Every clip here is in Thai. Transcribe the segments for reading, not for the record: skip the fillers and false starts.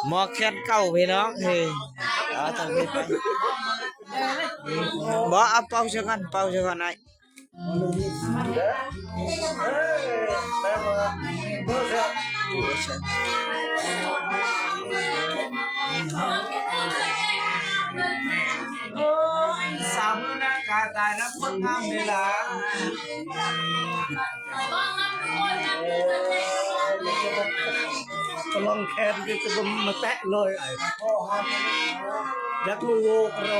หมอแคนเก่าพี่น้องเฮ้ยเอาทางนี้ไปบ่เอาเป่าซะก่อนเป่าซะก่อนไอ้สาวมือหน้ากาตายนะคนงามเวลาก็ลองแคนก็จะมาแตะเลยไอ้ยักษ์ลูกโวเรา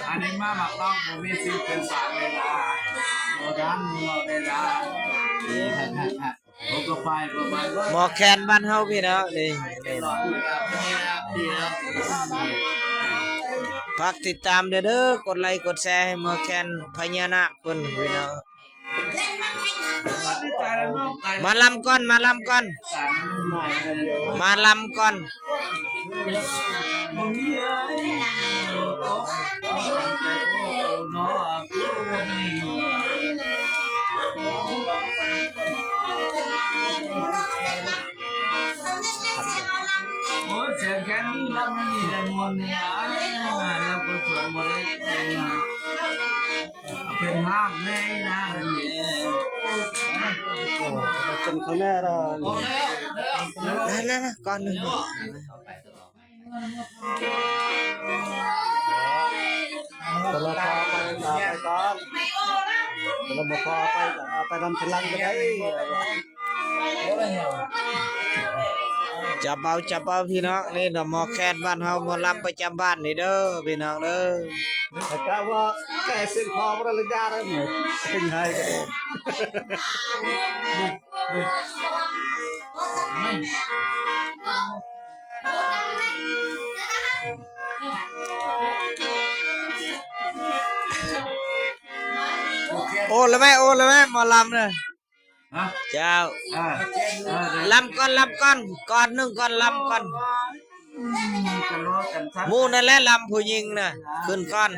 อันนี้มาหมักต้องผมมีสิเป็นสาวเวลาโมดันโมเวลาผมก็ไปประมาณหมอแคนบ้านเฮาพี่น้องนี่ฝากติดตามเด้อกดไลค์กดแชร์ให้หมอแคนพญานาคเพิ่นพี่น้องมาลำก่อนมาลำก่อนมาลำก่อนเสียงแค่นี้ลำนี่ได้มวนเนี่ยแล้วก็สวนหมดเลยเป็นห้ามแน่นะจนเขาแน่เรานั่นก่อนหนึ่งตลอดพาไปก่อนตลอดพาไปนำพลังก็ได้จับเอาพี่น้องนี่ดอกหมอแคนบ้านเฮาหมอลำประจำบ้านนี่เด้อพี่น้องเด้อแต่ก็ว่าแกเส้นคอมันเลยยาได้หมดเป็นไงกันโอ้แล้วแม่หมอลำเนี่ยเจ้าลำก่อนก่อนหนึ่งก่อนลำก่อนหมู่นั่นแหละลำผู้หญิงน่ะขึ้นก่อน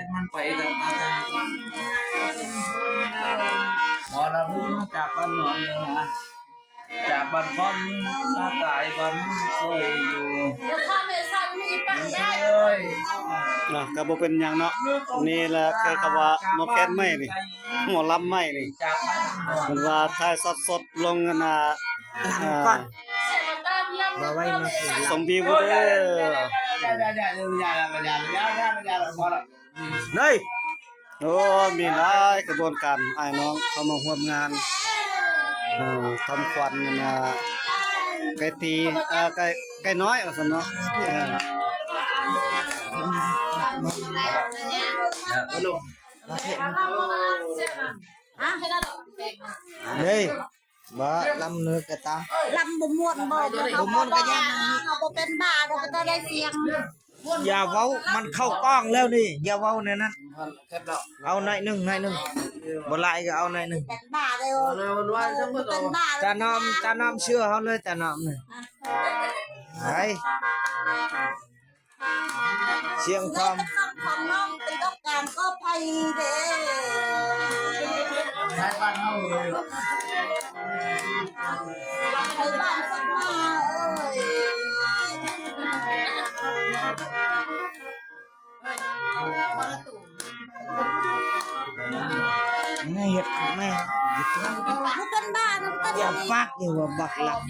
หมอลำจากบ้านหนอนนะจากบ้านพอนมาตายบ้านเคยอยู่นะก็บ่เป็นอย่างเนาะนี่แหละแค่คำว่าหมอแคนไม่นี่หมอลำไม่นี่มันว่าถ่ายสดลงนะมาไว้มาส่งวิวเด้อนี่โอ้มีหลายกระบวนการไอ้น้องเข้ามาร่วมงานทำควันนะไก่ตีไก่น้อยว่าซั่นเนาะนี่บ่ลำเนื้อกระตาลำบ่ม่วนบ่ม่วนก็ยังเขาบ่เป็นบ้าเราก็ได้เสียงอย่าเว้ามันเข้ากล้องแล้วนี่อย่าเว้าในนั้นเอาหน่อยหนึ่งบ่หลายก็เอาหน่อยหนึ่งเป็นบ้าเลยเป็นบ้าตาน้อมเชื่อเขาเลยตาน้อมนี่ไอ้เสียงความของน้องเป็นต้องการก็ไปเด้ใช้บ้านเฮาเลยไปบ้านสักมาแม่เห็ดแม่มันเป็นบ้าอย่าฟักอยู่ว่าบักหลับ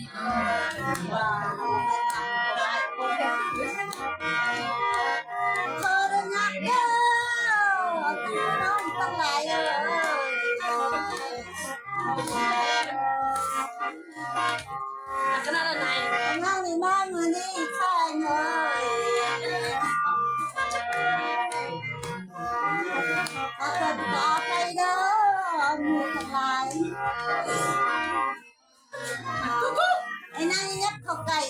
ไอ้นายยักษ์เขาไก่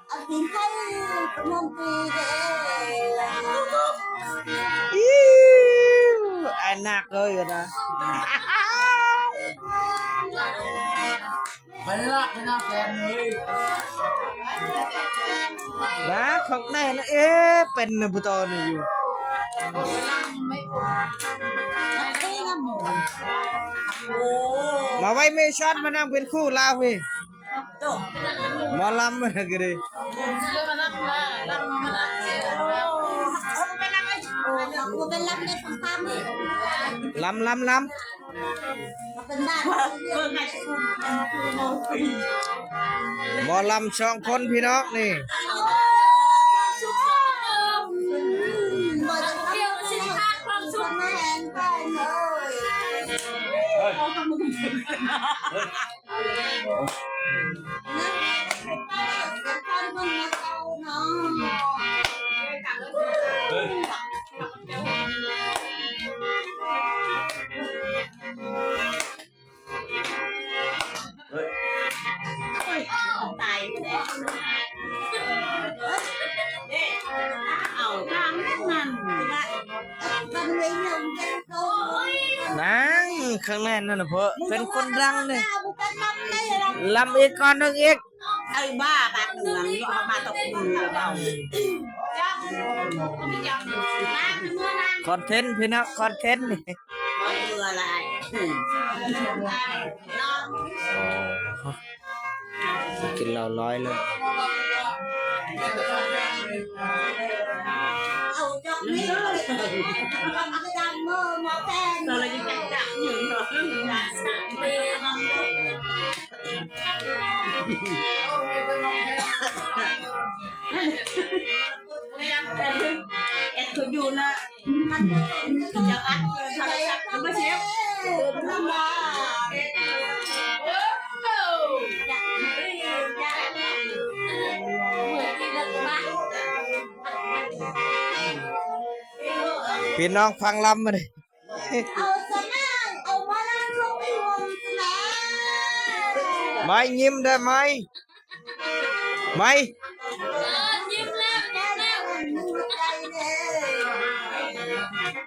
เอากินไข่ขนมปีเด้ไอ้นักเลยนะไปละไปหน้าแฟนเลยนะของแน่นะเป็นนะพุทธนี่อยู่มาไว้ไม่ช็อตมานั่งเป็นคู่ลาวเว้ย หมอลำอะไรกันดิ เป็นลำในสงคราม ลำ เป็นบ้าน หมอลำ2 คนพี่น้องนี่ บ่จะเที่ยวสิพาความสุขมาแห่งไปตายแล้วเอาทางนั้นมันเลยหนึ่งเป็นโต นั่งข้างในนั่นนะเพาะเป็นคนดังเลยลำอีกก่อนหนึงอีก ไอ้บ้าบาดเหลืองอยู่เอามาตกมือเราคอนเทนต์พี่น้องคอนเทนต์นี่ เบื่ออะไร กินเหล้าร้อยเลย เอาจอกนี้มันจะดำมือมาแทนเราจะจับอยู่หรอเอ็ดคืออยู่นะมันจะอัดอะไรสักไม่เชียวทำมาพี่น้องฟังลำมาดิ เอาสนะเอามาแล้วลงไปวงสนะ ไม่ยิ้มได้ไหมไม่ ยิ้มแล้วยิ้มแล้วใจเลย